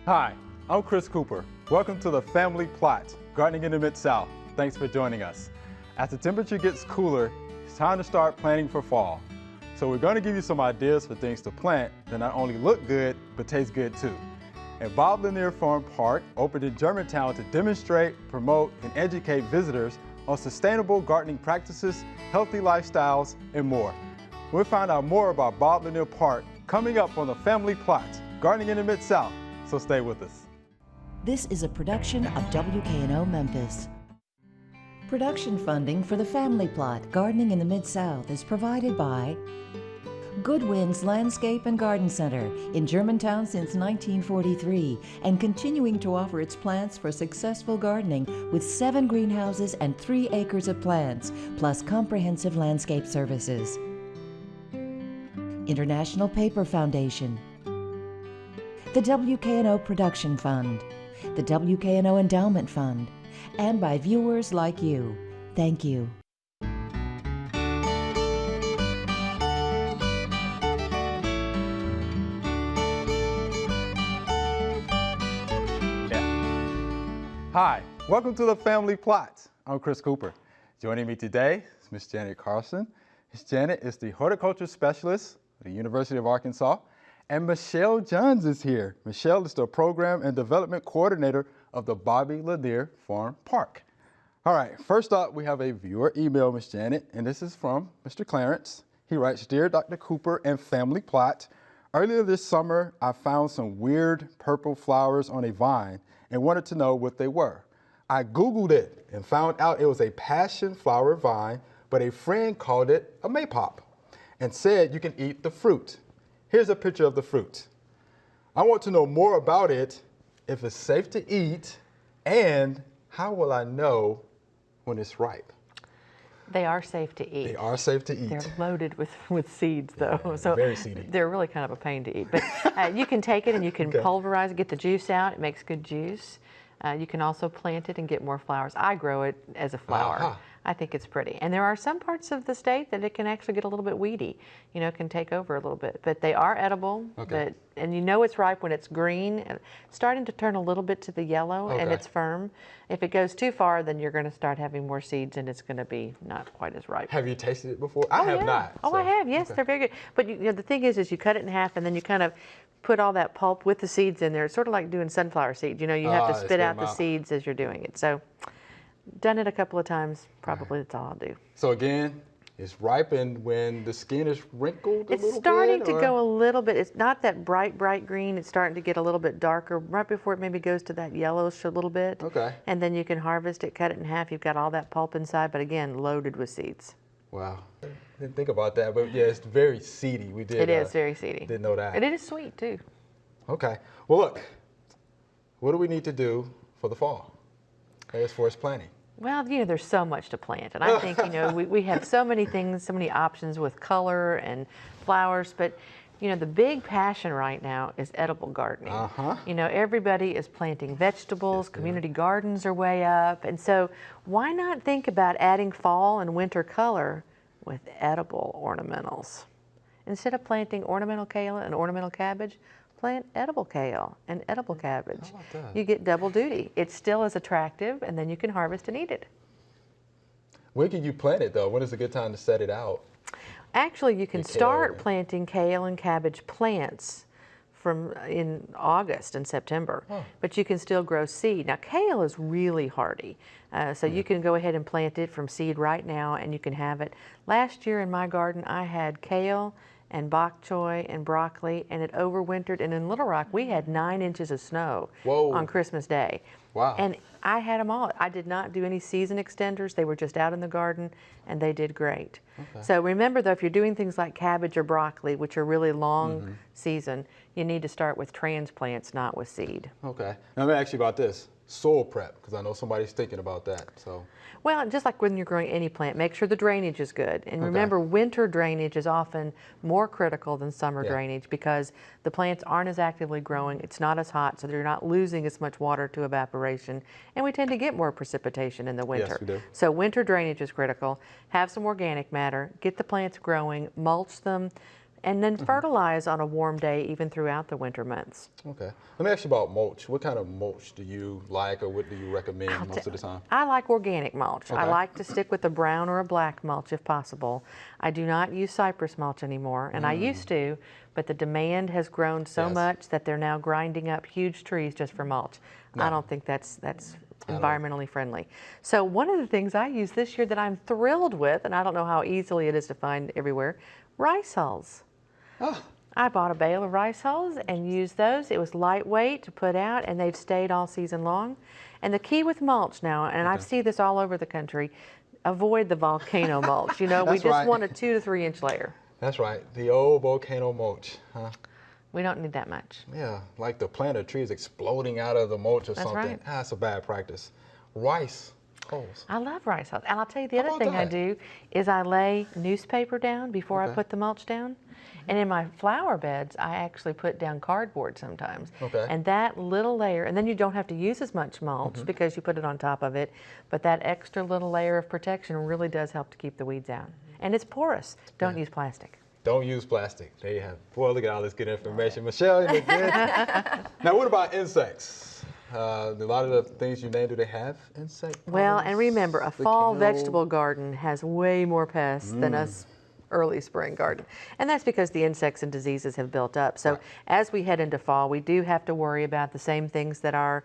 Hi, I'm Chris Cooper. Welcome to the Family Plot, Gardening in the Mid-South. Thanks for joining us. As the temperature gets cooler, it's time to start planting for fall. So we're going to give you some ideas for things to plant that not only look good, but taste good too. And Bob Lanier Farm Park opened in Germantown to demonstrate, promote, and educate visitors on sustainable gardening practices, healthy lifestyles, and more. We'll find out more about Bob Lanier Park coming up on the Family Plot, Gardening in the Mid-South. So stay with us. This is a production of WKNO Memphis. Production funding for the Family Plot, Gardening in the Mid-South is provided by Goodwin's Landscape and Garden Center in Germantown since 1943 and continuing to offer its plants for successful gardening with 7 greenhouses and 3 acres of plants, plus comprehensive landscape services. International Paper Foundation, the WKNO Production Fund, the WKNO Endowment Fund, and by viewers like you. Thank you. Hi, welcome to the Family Plot. I'm Chris Cooper. Joining me today is Ms. Janet Carlson. Ms. Janet is the horticulture specialist at the University of Arkansas. And Michelle Johns is here. Michelle is the program and development coordinator of the Bobby Lanier Farm Park. All right, first up, we have a viewer email, Ms. Janet, and this is from Mr. Clarence. He writes, "Dear Dr. Cooper and Family Plot, earlier this summer, I found some weird purple flowers on a vine and wanted to know what they were. I Googled it and found out it was a passion flower vine, but a friend called it a maypop and said you can eat the fruit. Here's a picture of the fruit. I want to know more about it, if it's safe to eat, and how will I know when it's ripe?" They are safe to eat. They are safe to eat. They're loaded with seeds, though. Yeah, so very seedy. They're really kind of a pain to eat. But you can take it and you can pulverize it, get the juice out. It makes good juice. You can also plant it and get more flowers. I grow it as a flower. I think it's pretty. And there are some parts of the state that it can actually get a little bit weedy. You know, it can take over a little bit. But they are edible. And you know it's ripe when it's green, starting to turn a little bit to the yellow, and it's firm. If it goes too far, then you're going to start having more seeds, and it's going to be not quite as ripe. Have you tasted it before? I have not. Oh, I have. Yes, they're very good. But you know, the thing is you cut it in half, and then you kind of put all that pulp with the seeds in there. It's sort of like doing sunflower seeds. You know, you have to spit out the seeds as you're doing it. So, done it a couple of times. Probably that's all I'll do. So again, it's ripened when the skin is wrinkled a little bit? It's starting to go a little bit. It's not that bright green. It's starting to get a little bit darker right before it maybe goes to that yellowish a little bit. Okay. And then you can harvest it, cut it in half. You've got all that pulp inside, but again, loaded with seeds. Wow. Didn't think about that, but yeah, it's very seedy. We did. It is very seedy. Didn't know that. And it is sweet too. Okay. Well, look, what do we need to do for the fall as far as planting? Well, you know, there's so much to plant. And I think, you know, we have so many things, so many options with color and flowers. But, you know, the big passion right now is edible gardening. You know, everybody is planting vegetables. Community gardens are way up. And so why not think about adding fall and winter color with edible ornamentals? Instead of planting ornamental kale and ornamental cabbage, plant edible kale and edible cabbage. You get double duty. It still is attractive, and then you can harvest and eat it. When can you plant it, though? When is a good time to set it out? Actually, you can start planting kale and cabbage plants in August and September, but you can still grow seed. Now, kale is really hardy, so you can go ahead and plant it from seed right now, and you can have it. Last year in my garden, I had kale and bok choy and broccoli, and it overwintered. And in Little Rock, we had 9 inches of snow on Christmas Day. Wow. And I had them all. I did not do any season extenders. They were just out in the garden, and they did great. So remember, though, if you're doing things like cabbage or broccoli, which are really long season, you need to start with transplants, not with seed. Okay. Now, let me ask you about this. Soil prep, because I know somebody's thinking about that. So. Well, just like when you're growing any plant, make sure the drainage is good. And remember, winter drainage is often more critical than summer drainage because the plants aren't as actively growing. It's not as hot, so they're not losing as much water to evaporation. And we tend to get more precipitation in the winter. Yes, we do. So winter drainage is critical. Have some organic matter. Get the plants growing. Mulch them. and then fertilize on a warm day even throughout the winter months. Okay. Let me ask you about mulch. What kind of mulch do you like, or what do you recommend most of the time? I like organic mulch. I Okay. like to stick with a brown or a black mulch if possible. I do not use cypress mulch anymore, and I used to, but the demand has grown so Yes. much that they're now grinding up huge trees just for mulch. I No. don't think that's environmentally friendly. So one of the things I used this year that I'm thrilled with, and I don't know how easily it is to find everywhere, rice hulls. Ah, I bought a bale of rice hulls and used those. It was lightweight to put out, and they've stayed all season long. And the key with mulch now, and I see this all over the country, avoid the volcano mulch. You know, we That's just right. want a 2 to 3 inch layer. that's right. The old volcano mulch, huh? We don't need that much. Yeah, like the plant of trees exploding out of the mulch or That's something. right. That's a bad practice. Rice hulls. I love rice hulls. And I'll tell you the How other about thing I that? do is I lay newspaper down before I Okay. put the mulch down. And in my flower beds, I actually put down cardboard sometimes. Okay. And that little layer, and then you don't have to use as much mulch Mm-hmm. because you put it on top of it, but that extra little layer of protection really does help to keep the weeds out. And it's porous. Don't use plastic. Don't use plastic. There you have it. Boy, look at all this good information. Michelle, you look good. Now, what about insects? A lot of the things you named, do they have insect Well, and problems? remember, a The fall kale? vegetable garden has way more pests than a early spring garden. And that's because the insects and diseases have built up. So Right. as we head into fall, we do have to worry about the same things that are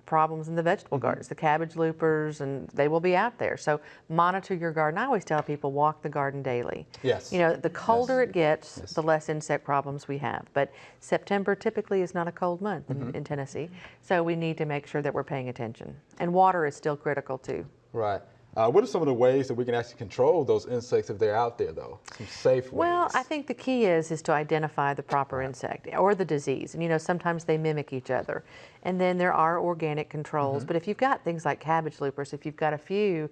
problems in the vegetable gardens, the cabbage loopers, and they will be out there. So monitor your garden. I always tell people walk the garden daily. Yes. You know, the colder Yes. it gets, Yes. the less insect problems we have. But September typically is not a cold month in Tennessee, so we need to make sure that we're paying attention. And water is still critical too. Right. What are some of the ways that we can actually control those insects if they're out there, though? Some safe ways. Well, I think the key is to identify the proper insect or the disease. And you know, sometimes they mimic each other. And then there are organic controls. But if you've got things like cabbage loopers, if you've got a few,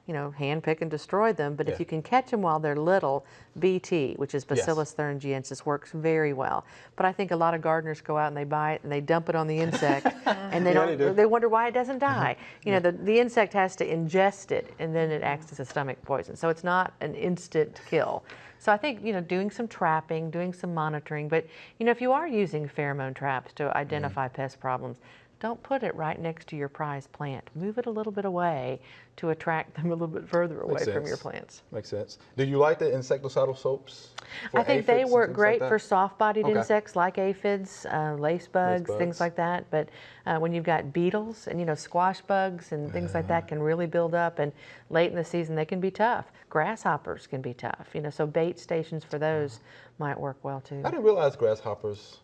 you know, hand pick and destroy them. But Yeah. if you can catch them while they're little, BT, which is Yes. Bacillus thuringiensis, works very well. But I think a lot of gardeners go out and they buy it and they dump it on the insect, and they Yeah, don't. they do. They wonder why it doesn't die. You know, the insect has to ingest it, and then it acts as a stomach poison. So it's not an instant kill. So I think, you know, doing some trapping, doing some monitoring, but, you know, if you are using pheromone traps to identify pest problems, don't put it right next to your prized plant. Move it a little bit away to attract them a little bit further away Makes from your sense. plants. Makes sense. Do you like the insecticidal soaps? for I think they aphids and work things great like for that? soft-bodied Okay. insects like aphids, lace bugs, bugs. things like that. But when you've got beetles and, you know, squash bugs and things like that can really build up, and late in the season they can be tough. Grasshoppers can be tough, you know, so bait stations for those might work well too. I didn't realize grasshoppers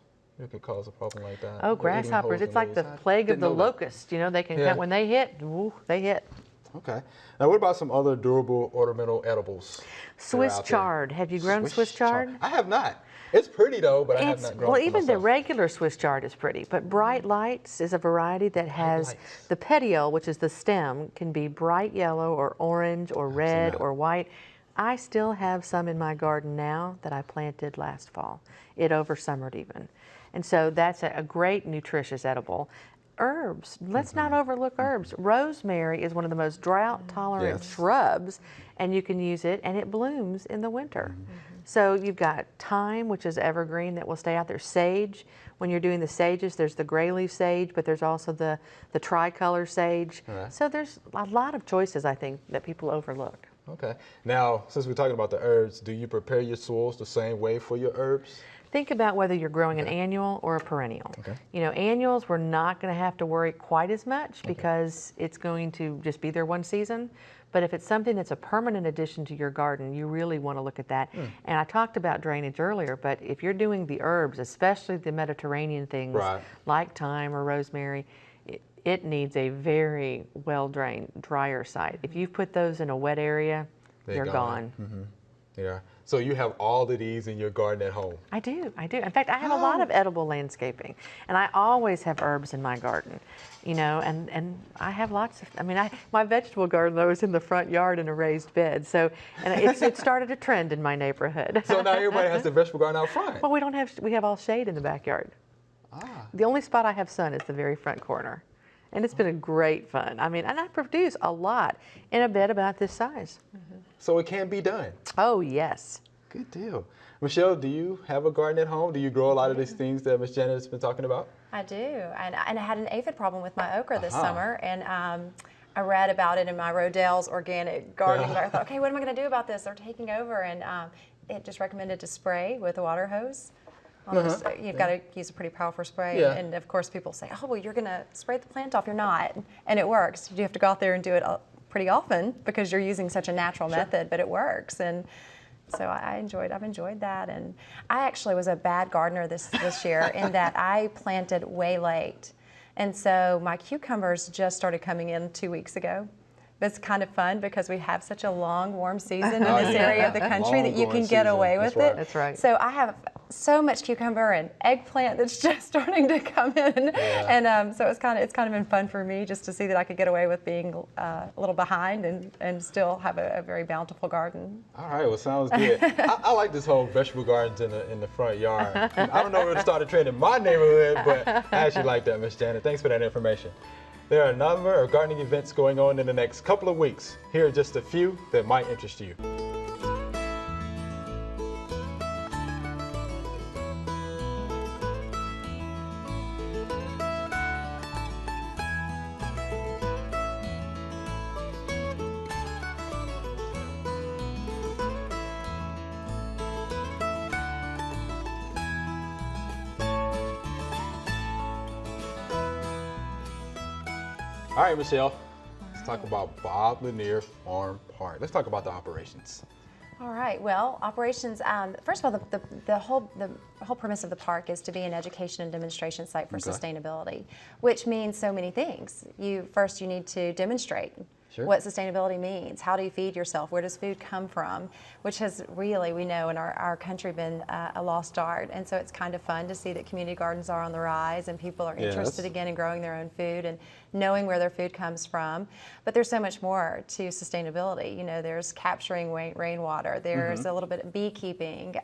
could cause a problem like that. Oh, Or eating grasshoppers, holes in it's like the leaves. I plague of didn't the know that. locust. You know, they can Yeah. cut when they hit, woo, they hit. Okay. Now, what about some other durable ornamental edibles? that are Swiss out there? chard. Have you grown Swiss chard? I have not. It's pretty though, but I have not grown Well, it for even the myself. regular Swiss chard is pretty, but Bright Lights is a variety that has Lights. the petiole, which is the stem, can be bright yellow or orange or red that. or white. I still have some in my garden now that I planted last fall. It oversummered even. And so that's a great nutritious edible. Herbs, let's not overlook herbs. Rosemary is one of the most drought tolerant Yes. shrubs, and you can use it, and it blooms in the winter. So you've got thyme, which is evergreen that will stay out there. Sage, when you're doing the sages, there's the gray leaf sage, but there's also the tricolor sage. Right. So there's a lot of choices, I think, that people overlook. Okay. Now, since we're talking about the herbs, do you prepare your soils the same way for your herbs? Think about whether you're growing an annual or a perennial. Okay. You know, annuals, we're not going to have to worry quite as much because it's going to just be there one season. But if it's something that's a permanent addition to your garden, you really want to look at that. And I talked about drainage earlier, but if you're doing the herbs, especially the Mediterranean things Right. like thyme or rosemary, it needs a very well-drained, drier site. If you put those in a wet area, They're they're gone. gone. Yeah. So you have all of these in your garden at home. I do. In fact, I have a lot of edible landscaping, and I always have herbs in my garden, you know, and I have lots of, my vegetable garden, though, is in the front yard in a raised bed, so, and it started a trend in my neighborhood. So now everybody has the vegetable garden out front. Well, we have all shade in the backyard. The only spot I have sun is the very front corner, and it's been a great fun. And I produce a lot in a bed about this size. So it can be done. Oh, yes. Good deal. Michelle, do you have a garden at home? Do you grow a lot of these things that Miss Janet has been talking about? I do, and I had an aphid problem with my okra this summer, and I read about it in my Rodell's Organic Gardening. I thought, okay, what am I going to do about this? They're taking over, and it just recommended to spray with a water hose. You've got to use a pretty powerful spray, and of course people say, oh, well, you're going to spray the plant off. You're not, and it works. You have to go out there and do it pretty often because you're using such a natural method, but it works. And so I've enjoyed that. And I actually was a bad gardener this year in that I planted way late. And so my cucumbers just started coming in 2 weeks ago. It's kind of fun because we have such a long, warm season in this area of the country that you can get away with it. That's right. So I have so much cucumber and eggplant that's just starting to come in, and so it's kind of been fun for me just to see that I could get away with being a little behind and still have a very bountiful garden. All right, well, sounds good. I like this whole vegetable gardens in the front yard. I don't know if it'll start a trend in my neighborhood, but I actually like that, Miss Janet. Thanks for that information. There are a number of gardening events going on in the next couple of weeks. Here are just a few that might interest you. All right, Michelle, let's talk about Bob Lanier Farm Park. Let's talk about the operations. All right. Well, operations. First of all, the whole premise of the park is to be an education and demonstration site for sustainability, which means so many things. First you need to demonstrate what sustainability means. How do you feed yourself? Where does food come from? Which has really, we know, in our country been a lost art. And so it's kind of fun to see that community gardens are on the rise and people are interested again in growing their own food and knowing where their food comes from. But there's so much more to sustainability. You know, there's capturing rainwater. There's a little bit of beekeeping.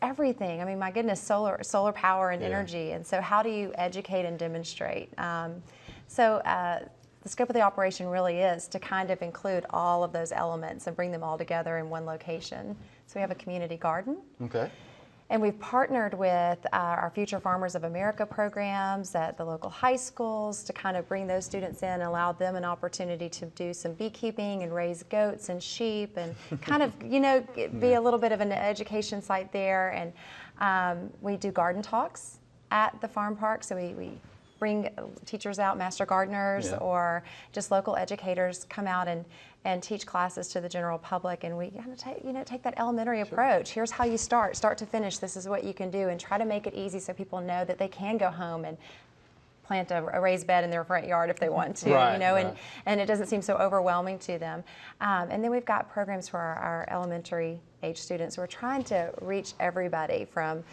Everything. I mean, my goodness, solar power and energy. And so how do you educate and demonstrate? The scope of the operation really is to kind of include all of those elements and bring them all together in one location. So we have a community garden. Okay. And we've partnered with our Future Farmers of America programs at the local high schools to kind of bring those students in and allow them an opportunity to do some beekeeping and raise goats and sheep and kind of, be a little bit of an education site there. And we do garden talks at the farm park. So we bring teachers out, master gardeners, or just local educators come out and teach classes to the general public, and we kind of take that elementary approach. Here's how you start to finish. This is what you can do, and try to make it easy so people know that they can go home and plant a raised bed in their front yard if they want to, and it doesn't seem so overwhelming to them. And then we've got programs for our elementary age students. We're trying to reach everybody from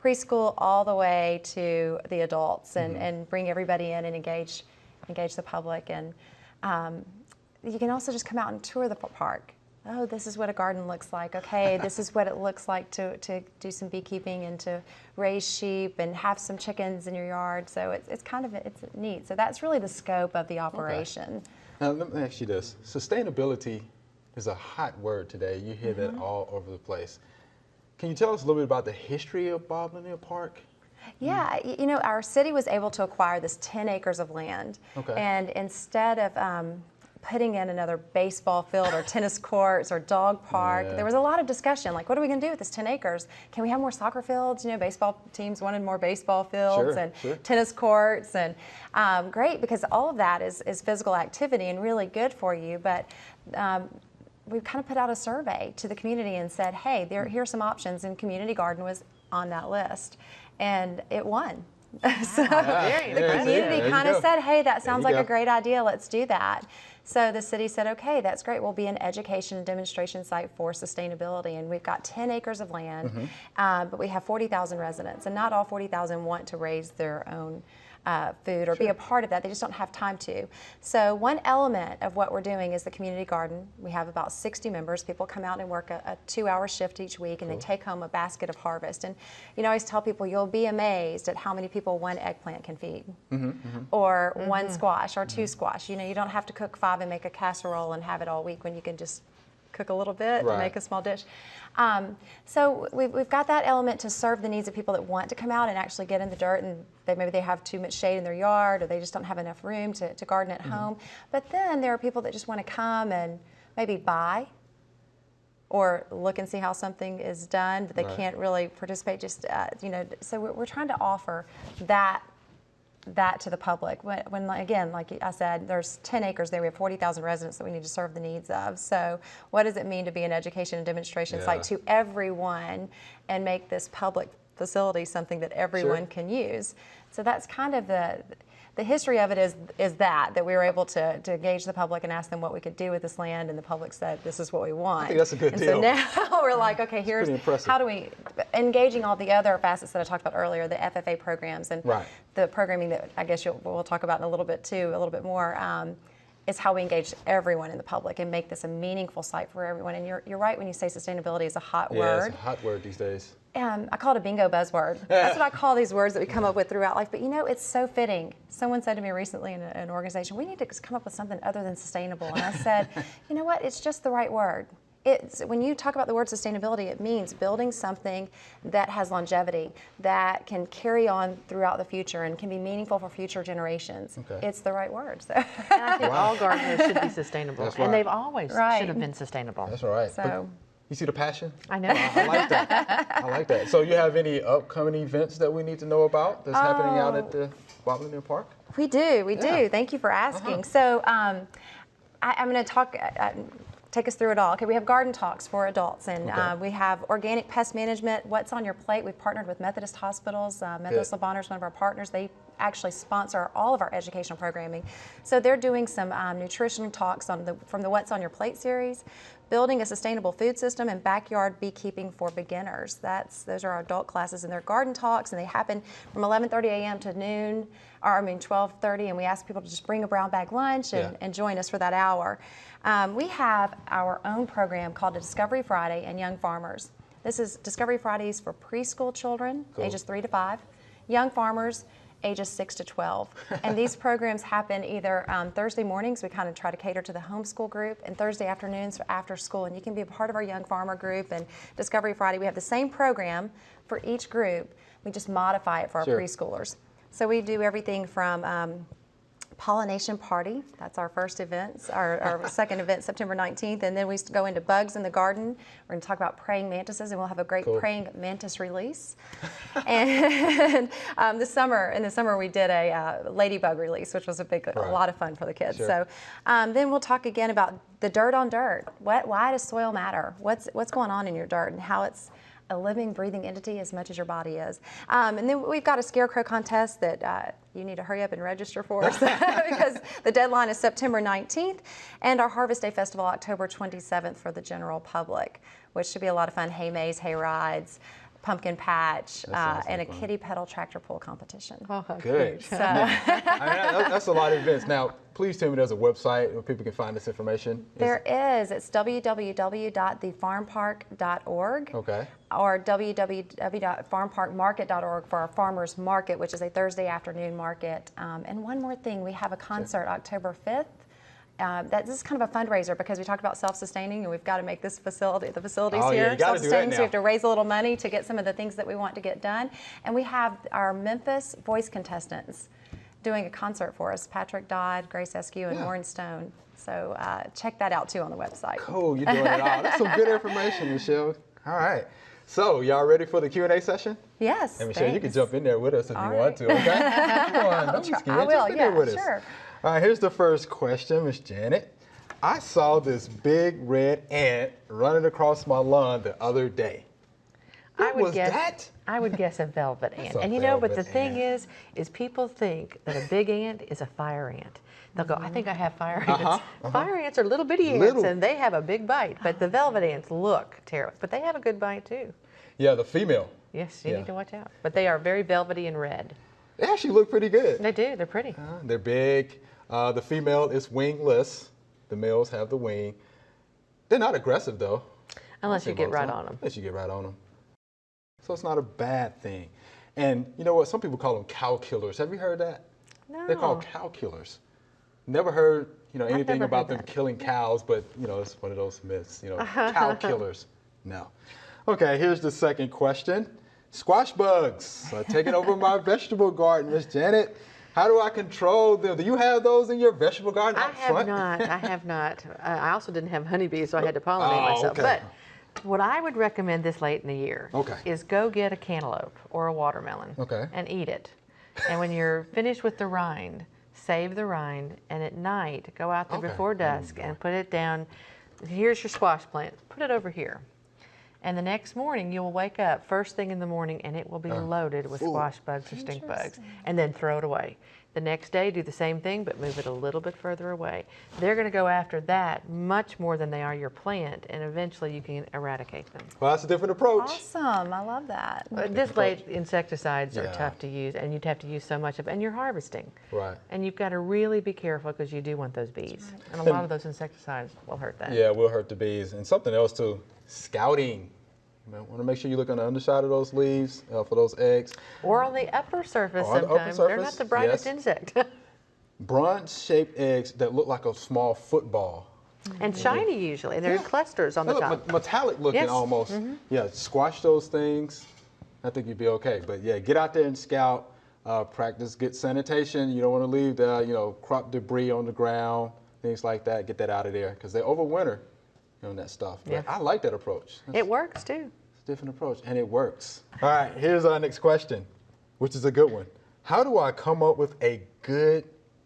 preschool all the way to the adults and bring everybody in and engage the public. And you can also just come out and tour the park. Oh, this is what a garden looks like. Okay, this is what it looks like to do some beekeeping and to raise sheep and have some chickens in your yard. So it's neat. So that's really the scope of the operation. Okay. Now let me ask you this. Sustainability is a hot word today. You hear that all over the place. Can you tell us a little bit about the history of Bob Lanier Park? Yeah, our city was able to acquire this 10 acres of land. Okay. And instead of putting in another baseball field or tennis courts or dog park, there was a lot of discussion, like, what are we going to do with this 10 acres? Can we have more soccer fields? Baseball teams wanted more baseball fields tennis courts. And great, because all of that is physical activity and really good for you. But we kind of put out a survey to the community and said, hey, here are some options, and community garden was on that list, and it won. So the community kind of said, hey, that sounds like a great idea, let's do that. So the city said, okay, that's great, we'll be an education and demonstration site for sustainability, and we've got 10 acres of land, but we have 40,000 residents, and not all 40,000 want to raise their own food or be a part of that. They just don't have time to. So one element of what we're doing is the community garden. We have about 60 members. People come out and work a 2-hour shift each week, and they take home a basket of harvest. And I always tell people, you'll be amazed at how many people one eggplant can feed, or one squash or two squash. You don't have to cook 5 and make a casserole and have it all week when you can just cook a little bit Right. to make a small dish. So we've got that element to serve the needs of people that want to come out and actually get in the dirt, and maybe they have too much shade in their yard, or they just don't have enough room to garden at home. But then there are people that just want to come and maybe buy or look and see how something is done, but they can't really participate. Just so we're trying to offer that to the public. When again, like I said, there's 10 acres there. We have 40,000 residents that we need to serve the needs of. So what does it mean to be an education and demonstration site to everyone and make this public facility something that everyone can use? So that's kind of the history of it is that we were able to engage the public and ask them what we could do with this land, and the public said, this is what we want. I think that's a good deal. deal. So now we're like, okay, here's how do we, engaging all the other facets that I talked about earlier, the FFA programs and the programming that I guess we'll talk about in a little bit too, a little bit more, is how we engage everyone in the public and make this a meaningful site for everyone. And you're right when you say sustainability is a hot word. Yeah, it's a hot word these days. I call it a bingo buzzword. That's what I call these words that we come up with throughout life. But it's so fitting. Someone said to me recently in an organization, we need to come up with something other than sustainable. And I said, you know what? It's just the right word. When you talk about the word sustainability, it means building something that has longevity, that can carry on throughout the future and can be meaningful for future generations. Okay. It's the right word. So. And I think all gardeners should be sustainable. That's right. And they've always should have been sustainable. That's right. So. You see the passion? I know. I like that. I like that. So you have any upcoming events that we need to know about that's happening out at the Watlanier Park? We do. Thank you for asking. So I'm going to talk, take us through it all. Okay, we have garden talks for adults, and we have organic pest management, what's on your plate. We've partnered with Methodist Hospitals. Methodist Le Bonheur is one of our partners. They actually sponsor all of our educational programming. So they're doing some nutritional talks from the What's on Your Plate series, building a sustainable food system, and backyard beekeeping for beginners. Those are our adult classes, and they're garden talks, and they happen from 11:30 a.m. to noon, 12:30, and we ask people to just bring a brown bag lunch and join us for that hour. We have our own program called a Discovery Friday and Young Farmers. This is Discovery Fridays for preschool children, ages 3 to 5, young farmers, ages 6 to 12. And these programs happen either Thursday mornings, we kind of try to cater to the homeschool group, and Thursday afternoons for after school. And you can be a part of our Young Farmer group. And Discovery Friday, we have the same program for each group. We just modify it for our preschoolers. So we do everything from pollination party, that's our first event, our second event, September 19th, and then we go into bugs in the garden. We're going to talk about praying mantises, and we'll have a great praying mantis release. And in the summer we did a ladybug release, which was a lot of fun for the kids. So then we'll talk again about the dirt on dirt. Why does soil matter? What's going on in your dirt, and how it's a living, breathing entity as much as your body is. And then we've got a scarecrow contest that you need to hurry up and register for because the deadline is September 19th, and our Harvest Day Festival October 27th for the general public, which should be a lot of fun. Hay maze, hay rides, pumpkin patch, and a kiddie pedal tractor pull competition. Oh, good. So. That's a lot of events. Now, please tell me there's a website where people can find this information. There is. It's www.thefarmpark.org. Okay. Or www.farmparkmarket.org for our farmers market, which is a Thursday afternoon market. And one more thing, we have a concert October 5th. This is kind of a fundraiser because we talked about self-sustaining, and we've got to make the facilities here self-sustaining. So we have to raise a little money to get some of the things that we want to get done. And we have our Memphis voice contestants doing a concert for us: Patrick Dodd, Grace Eskew, and Warren Stone. So check that out too on the website. Cool, you're doing it all. That's some good information, Michelle. All right. So, y'all ready for the Q&A session? Yes. And Michelle, you can jump in there with us if you want to, okay? Come on, don't be scared. I will, jump in there with us. sure. All right, here's the first question, Miss Janet. I saw this big red ant running across my lawn the other day. What was that? I would guess a velvet ant. a And you know, but the velvet thing is people think that a big ant is a fire ant. They'll go, I think I have fire ants. Fire ants are little bitty ants, and they have a big bite. But the velvet ants look terrible, but they have a good bite too. Yeah, the female. Yes, you need to watch out. But they are very velvety and red. They actually look pretty good. They do. They're pretty. They're big. The female is wingless. The males have the wing. They're not aggressive though. Unless you get right on them. Unless you get right on them. So it's not a bad thing. And you know what? Some people call them cow killers. Have you heard that? No. They're called cow killers. Never heard, anything never about heard them that. killing cows, but, it's one of those myths, cow killers. No. Okay, here's the second question. Squash bugs are taking over my vegetable garden. Miss Janet, how do I control them? Do you have those in your vegetable garden I out have front? not. I have not. I also didn't have honeybees, so I had to pollinate myself. okay. But what I would recommend this late in the year Okay. is go get a cantaloupe or a watermelon Okay. and eat it. And when you're finished with the rind, save the rind, and at night go out there Okay. before dusk and put it down. Here's your squash plant. Put it over here. And the next morning, you will wake up first thing in the morning, and it will be loaded with squash bugs or stink bugs, and then throw it away. The next day, do the same thing, but move it a little bit further away. They're going to go after that much more than they are your plant, and eventually you can eradicate them. Well, that's a different approach. Awesome. I love that. But this late insecticides are Yeah. tough to use, and you'd have to use so much of, and you're harvesting. Right. And you've got to really be careful because you do want those bees, and a lot of those insecticides will hurt that. Yeah, we'll hurt the bees. And something else too, scouting. You want to make sure you look on the underside of those leaves for those eggs. Or on the upper surface Or on the upper sometimes. They're not surface, the brightest yes. insect. Bronze-shaped eggs that look like a small football. And shiny usually, and they're in clusters on They the look top. metallic looking Yes. almost. Yeah, squash those things. I think you'd be okay. But yeah, get out there and scout. Practice good sanitation. You don't want to leave the crop debris on the ground, things like that. Get that out of there because they overwinter on that stuff. But Yeah. I like that approach. It works too. It's a different approach, and it works. All right, here's our next question, which is a good one. How do I come up with a good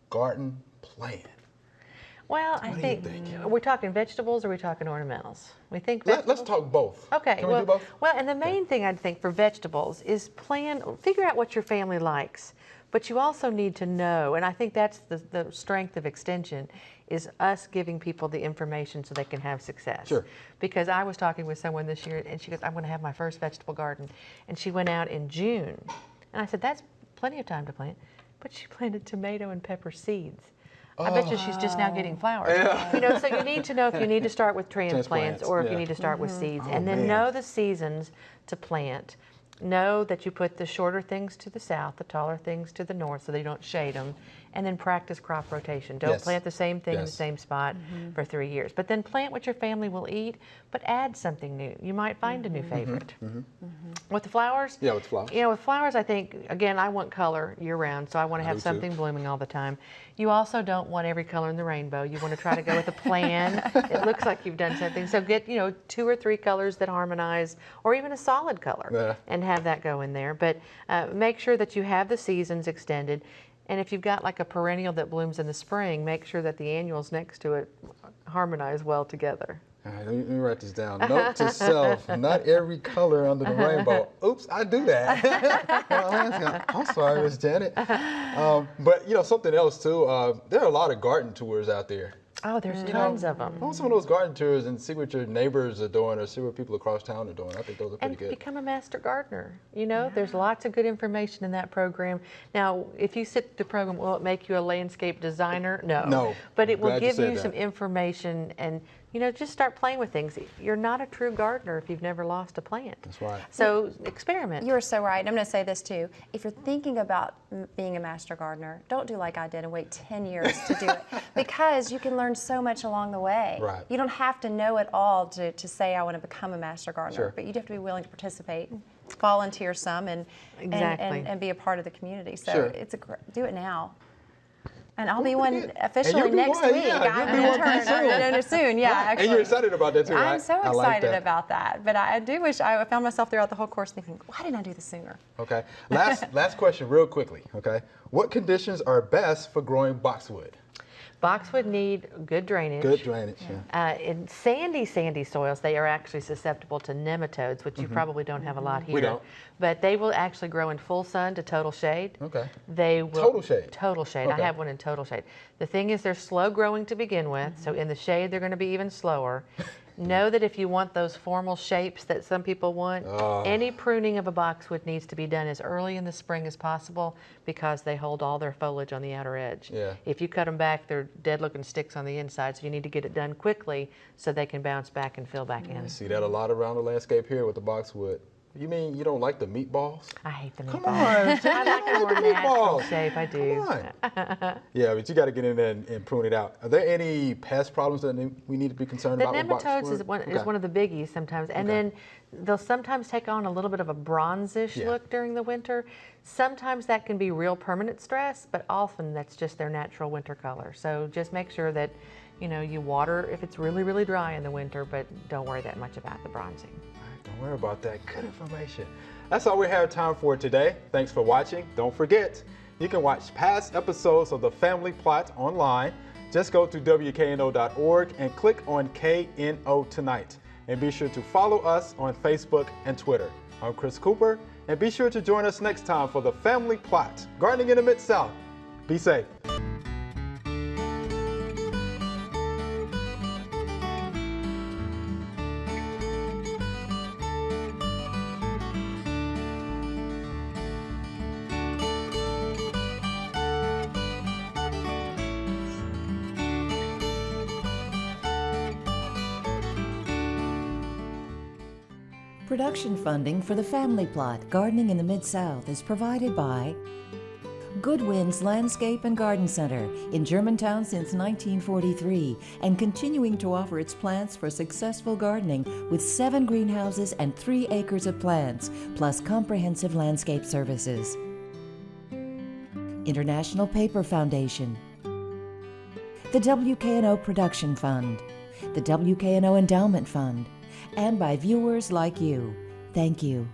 garden plan? Well, I do you think, think? are we talking vegetables or are we talking ornamentals? We think Let's vegetables? talk both. Okay, Can well, we do both? well, and the main thing I'd think for vegetables is figure out what your family likes, but you also need to know, and I think that's the strength of Extension, is us giving people the information so they can have success. Sure. Because I was talking with someone this year, and she goes, I'm going to have my first vegetable garden, and she went out in June, and I said, that's plenty of time to plant, but she planted tomato and pepper seeds. I bet you she's just now getting flowers. So you need to know if you need to start with transplants Transplants, or if yeah. you need to start with seeds. And then man. know the seasons to plant. Know that you put the shorter things to the south, the taller things to the north so they don't shade them. And then practice crop rotation. Don't Yes. plant the same thing in the Yes. same spot for 3 years. But then plant what your family will eat, but add something new. You might find a new favorite. With the flowers? Yeah, with flowers. With flowers, I think, again, I want color year-round, so I want to have do too. something blooming all the time. You also don't want every color in the rainbow. You want to try to go with a plan. It looks like you've done something. So get, 2 or 3 colors that harmonize, or even a solid color, Yeah. and have that go in there. But make sure that you have the seasons extended. And if you've got like a perennial that blooms in the spring, make sure that the annuals next to it harmonize well together. All right, let me write this down. Note to self, not every color under the rainbow. Oops, I do that. I'm sorry, Miss Janet. But something else too, there are a lot of garden tours out there. Oh, there's tons of them. Go on some of those garden tours and see what your neighbors are doing or see what people across town are doing. I think those are pretty And good. become a master gardener. There's lots of good information in that program. Now, if you sit the program, will it make you a landscape designer? No. No. But it will Glad you give said you that. some information and, just start playing with things. You're not a true gardener if you've never lost a plant. That's right. So experiment. You're so right. I'm going to say this too. If you're thinking about being a master gardener, don't do like I did and wait 10 years to do it because you can learn so much along the way. Right. You don't have to know it all to say I want to become a master gardener, Sure. but you have to be willing to participate, volunteer some, and Exactly. and be a part of the community. So Sure. do it now. And I'll be one officially you'll be next one, week. yeah, I'm you'll be one an pretty intern. Soon, yeah. Actually. And you're excited about that too, right? I'm so I like excited that. about that. But I do wish I found myself throughout the whole course thinking, why didn't I do this sooner? Okay. Last question, real quickly. Okay. What conditions are best for growing boxwood? Boxwood need good drainage. Good drainage. Yeah. In sandy soils, they are actually susceptible to nematodes, which you probably don't have a lot here. We don't. But they will actually grow in full sun to total shade. Okay. They will Total shade? Total shade. I Okay. have one in total shade. The thing is, they're slow growing to begin with, so in the shade they're going to be even slower. Know that if you want those formal shapes that some people want, any pruning of a boxwood needs to be done as early in the spring as possible because they hold all their foliage on the outer edge. Yeah. If you cut them back, they're dead-looking sticks on the inside, so you need to get it done quickly so they can bounce back and fill back in. I see that a lot around the landscape here with the boxwood. You mean you don't like the meatballs? I hate the meatballs. Come on, Jenny, I like you a more don't the natural meatballs. shape. I do. Come on. Yeah, but you got to get in there and prune it out. Are there any pest problems that we need to be concerned The about with box nematodes squirrel? is one of the biggies sometimes, and then they'll sometimes take on a little bit of a bronzish look during the winter. Sometimes that can be real permanent stress, but often that's just their natural winter color. So just make sure that you water if it's really, really dry in the winter, but don't worry that much about the bronzing. Don't worry about that. Good information. That's all we have time for today. Thanks for watching. Don't forget, you can watch past episodes of The Family Plot online. Just go to WKNO.org and click on KNO Tonight. And be sure to follow us on Facebook and Twitter. I'm Chris Cooper, and be sure to join us next time for The Family Plot, Gardening in the Mid-South. Be safe. Production funding for The Family Plot, Gardening in the Mid-South is provided by Good Winds Landscape and Garden Center in Germantown since 1943 and continuing to offer its plants for successful gardening with 7 greenhouses and 3 acres of plants, plus comprehensive landscape services. International Paper Foundation, the WKNO Production Fund, the WKNO Endowment Fund, and by viewers like you. Thank you.